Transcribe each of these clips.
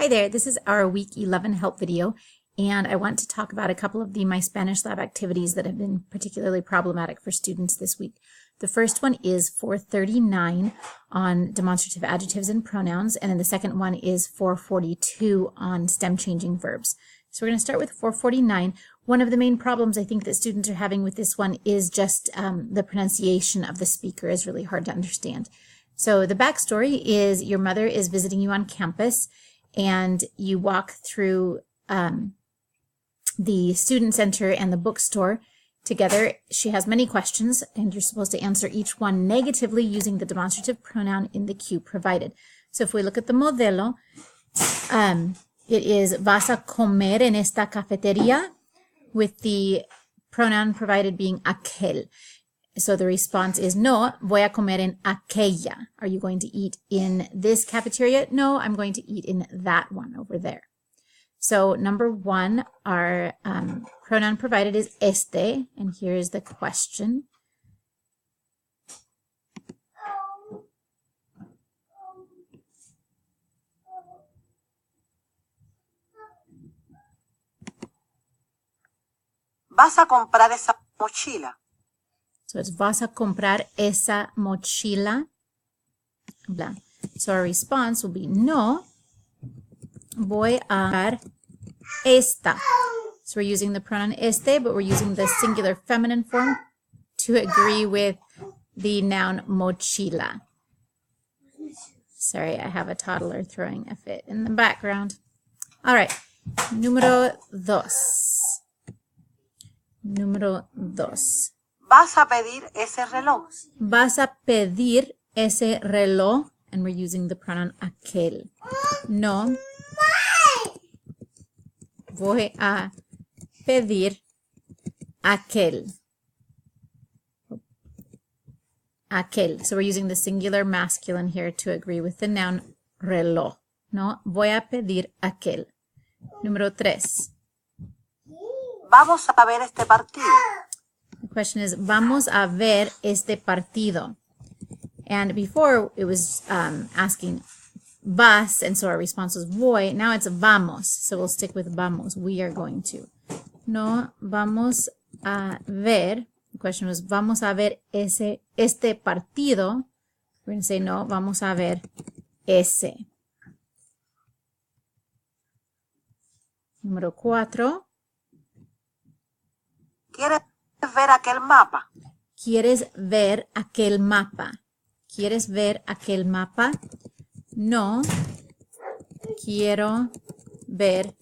Hi there, this is our week 11 help video, and I want to talk about a couple of the My Spanish Lab activities that have been particularly problematic for students this week. The first one is 439 on demonstrative adjectives and pronouns, and then the second one is 442 on stem changing verbs. So we're going to start with 449. One of the main problems I think that students are having with this one is just the pronunciation of the speaker is really hard to understand. So the backstory is your mother is visiting you on campus, and you walk through the student center and the bookstore together. She has many questions, and you're supposed to answer each one negatively using the demonstrative pronoun in the cue provided. So if we look at the modelo, it is vas a comer en esta cafetería, with the pronoun provided being aquel. So the response is no, voy a comer en aquella. Are you going to eat in this cafeteria? No, I'm going to eat in that one over there. So number one, our pronoun provided is este, and here is the question. ¿Vas a comprar esa mochila? So it's vas a comprar esa mochila. Blah. So our response will be no, voy a comprar esta. So we're using the pronoun este, but we're using the singular feminine form to agree with the noun mochila. Sorry, I have a toddler throwing a fit in the background. All right, número dos. Número dos. ¿Vas a pedir ese reloj? Vas a pedir ese reloj, and we're using the pronoun aquel. No. Voy a pedir aquel. Aquel. So we're using the singular masculine here to agree with the noun reloj. No. Voy a pedir aquel. Número tres. Vamos a ver este partido. The question is, vamos a ver este partido. And before it was asking vas, and so our response was voy. Now it's vamos, so we'll stick with vamos. We are going to. No, vamos a ver. The question was, vamos a ver este partido. We're going to say, no, vamos a ver ese. Número 4. ¿Quieres ver aquel mapa? ¿Quieres ver aquel mapa? ¿Quieres ver aquel mapa? No, quiero ver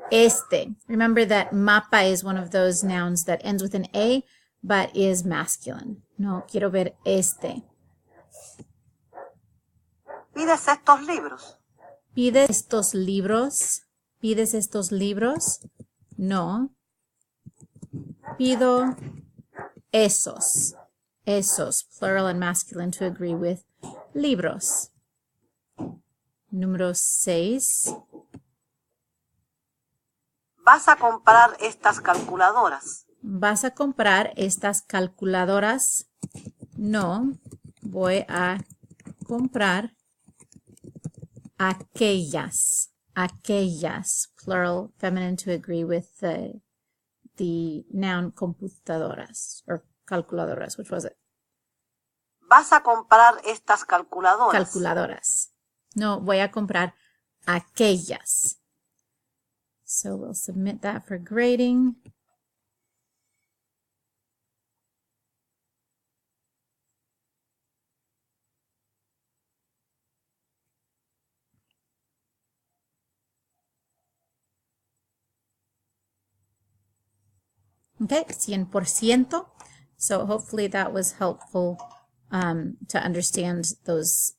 este. Remember that mapa is one of those nouns that ends with an A, but is masculine. No, quiero ver este. ¿Pides estos libros? ¿Pides estos libros? ¿Pides estos libros? No. Pido esos. Esos, plural and masculine to agree with libros. Número 6. ¿Vas a comprar estas calculadoras? ¿Vas a comprar estas calculadoras? No, voy a comprar aquellas. Aquellas, plural, feminine to agree with the noun computadoras, or calculadoras. Which was it? ¿Vas a comprar estas calculadoras? Calculadoras. No, voy a comprar aquellas. So we'll submit that for grading. Okay, 100%. So hopefully that was helpful to understand those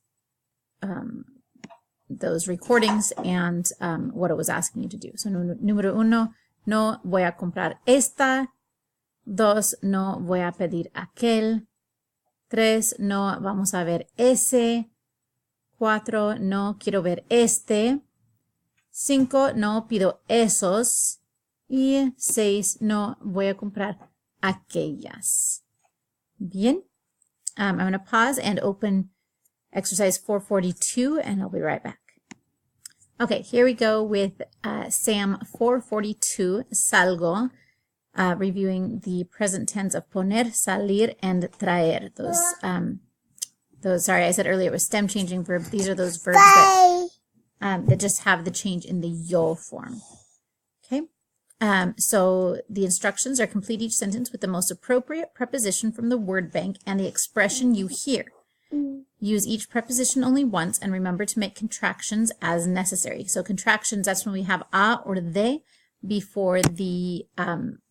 recordings and what it was asking you to do. So número 1, no voy a comprar esta. 2, no voy a pedir aquel. 3, no vamos a ver ese. 4, no quiero ver este. 5, no pido esos. Y 6, no voy a comprar aquellas. Bien. I'm going to pause and open exercise 442, and I'll be right back. Okay, here we go with Sam 442, salgo, reviewing the present tense of poner, salir, and traer. Those, sorry, I said earlier it was stem changing verb. These are those verbs that just have the change in the yo form. Okay, so the instructions are complete each sentence with the most appropriate preposition from the word bank and the expression you hear. Use each preposition only once and remember to make contractions as necessary. So contractions, that's when we have a or de before the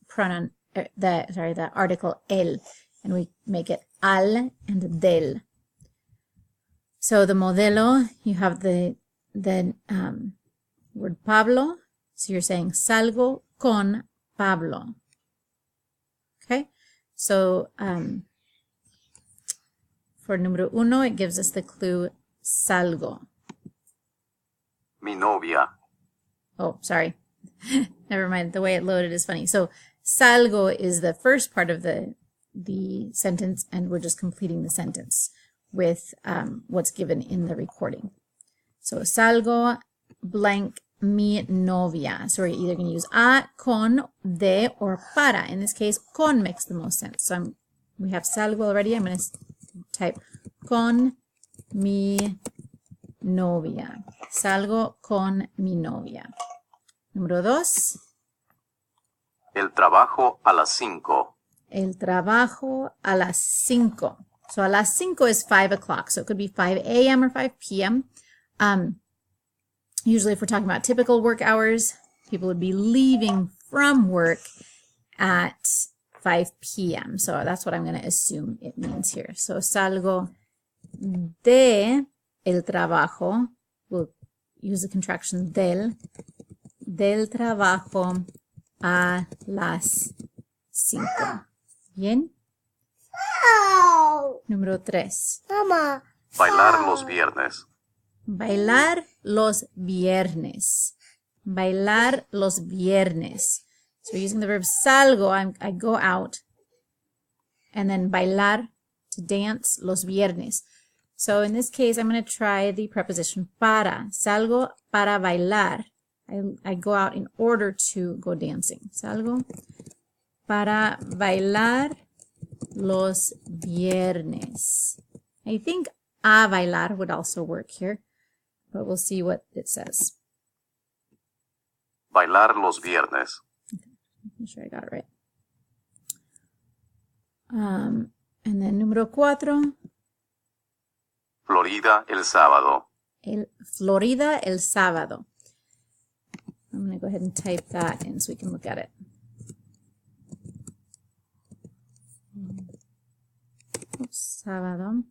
pronoun, the article el, and we make it al and del. So the modelo, you have the word Pablo. So you're saying salgo con Pablo. Okay, so for número uno, it gives us the clue salgo. Mi novia. Oh, sorry. Never mind. The way it loaded is funny. So salgo is the first part of the sentence, and we're just completing the sentence with what's given in the recording. So salgo blank mi novia. So we're either going to use a, con, de, or para. In this case, con makes the most sense. So we have salgo already. I'm going to type con mi novia. Salgo con mi novia. Número dos. El trabajo a las 5. El trabajo a las 5. So a las 5 is 5 o'clock. So it could be 5 a.m. or 5 p.m. Usually if we're talking about typical work hours, people would be leaving from work at 5 p.m. So that's what I'm going to assume it means here. So salgo de el trabajo. We'll use the contraction del trabajo a las 5. Bien. Número 3. Mama. Bailar los viernes. Bailar los viernes. Bailar los viernes. So we're using the verb salgo, I go out. And then bailar, to dance, los viernes. So in this case, I'm going to try the preposition para. Salgo para bailar. I go out in order to go dancing. Salgo para bailar los viernes. I think a bailar would also work here, but we'll see what it says. Bailar los viernes. Make sure I got it right. And then número 4. Florida el sábado. Florida el sábado. I'm going to go ahead and type that in so we can look at it. Oops, sábado.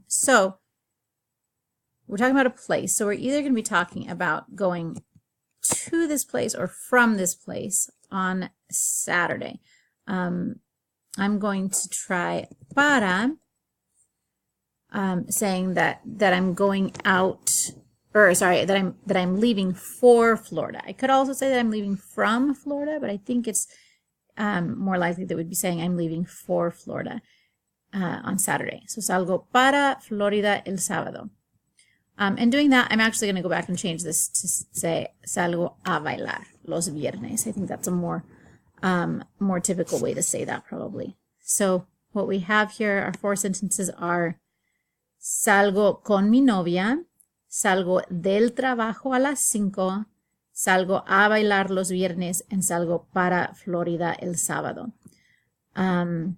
So we're talking about a place. So we're either going to be talking about going to this place or from this place on Saturday. I'm going to try para, saying that I'm going out, or sorry, that I'm leaving for Florida. I could also say that I'm leaving from Florida, but I think it's more likely that we'd be saying I'm leaving for Florida on Saturday. So salgo para Florida el sábado. And doing that, I'm actually going to go back and change this to say salgo a bailar los viernes. I think that's a more typical way to say that probably. So what we have here, our 4 sentences are salgo con mi novia, salgo del trabajo a las 5, salgo a bailar los viernes, and salgo para Florida el sábado. Trying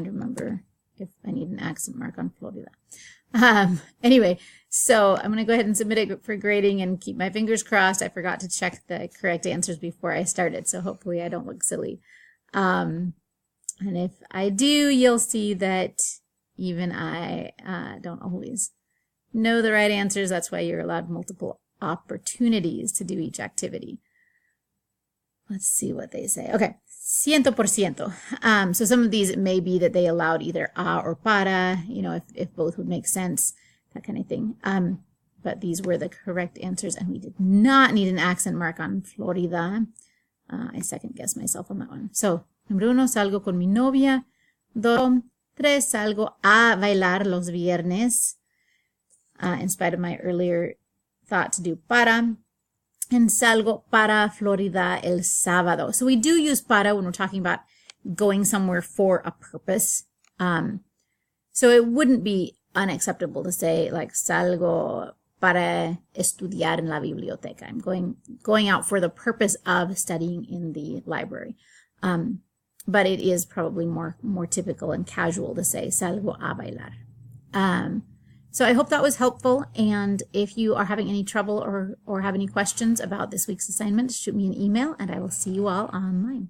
to remember if I need an accent mark on Florida. Anyway, so I'm going to go ahead and submit it for grading and keep my fingers crossed. I forgot to check the correct answers before I started, so hopefully I don't look silly. And if I do, you'll see that even I don't always know the right answers. That's why you're allowed multiple opportunities to do each activity. Let's see what they say. Okay. 100%. So some of these, it may be that they allowed either a or para, you know, if both would make sense, that kind of thing. But these were the correct answers, and we did not need an accent mark on Florida. I second guessed myself on that one. So, número 1, salgo con mi novia. 2, 3, salgo a bailar los viernes. In spite of my earlier thought to do para. And salgo para Florida el sábado. So we do use para when we're talking about going somewhere for a purpose. So it wouldn't be unacceptable to say like salgo para estudiar en la biblioteca. I'm going out for the purpose of studying in the library. But it is probably more typical and casual to say salgo a bailar. So I hope that was helpful, and if you are having any trouble or have any questions about this week's assignment, shoot me an email, and I will see you all online.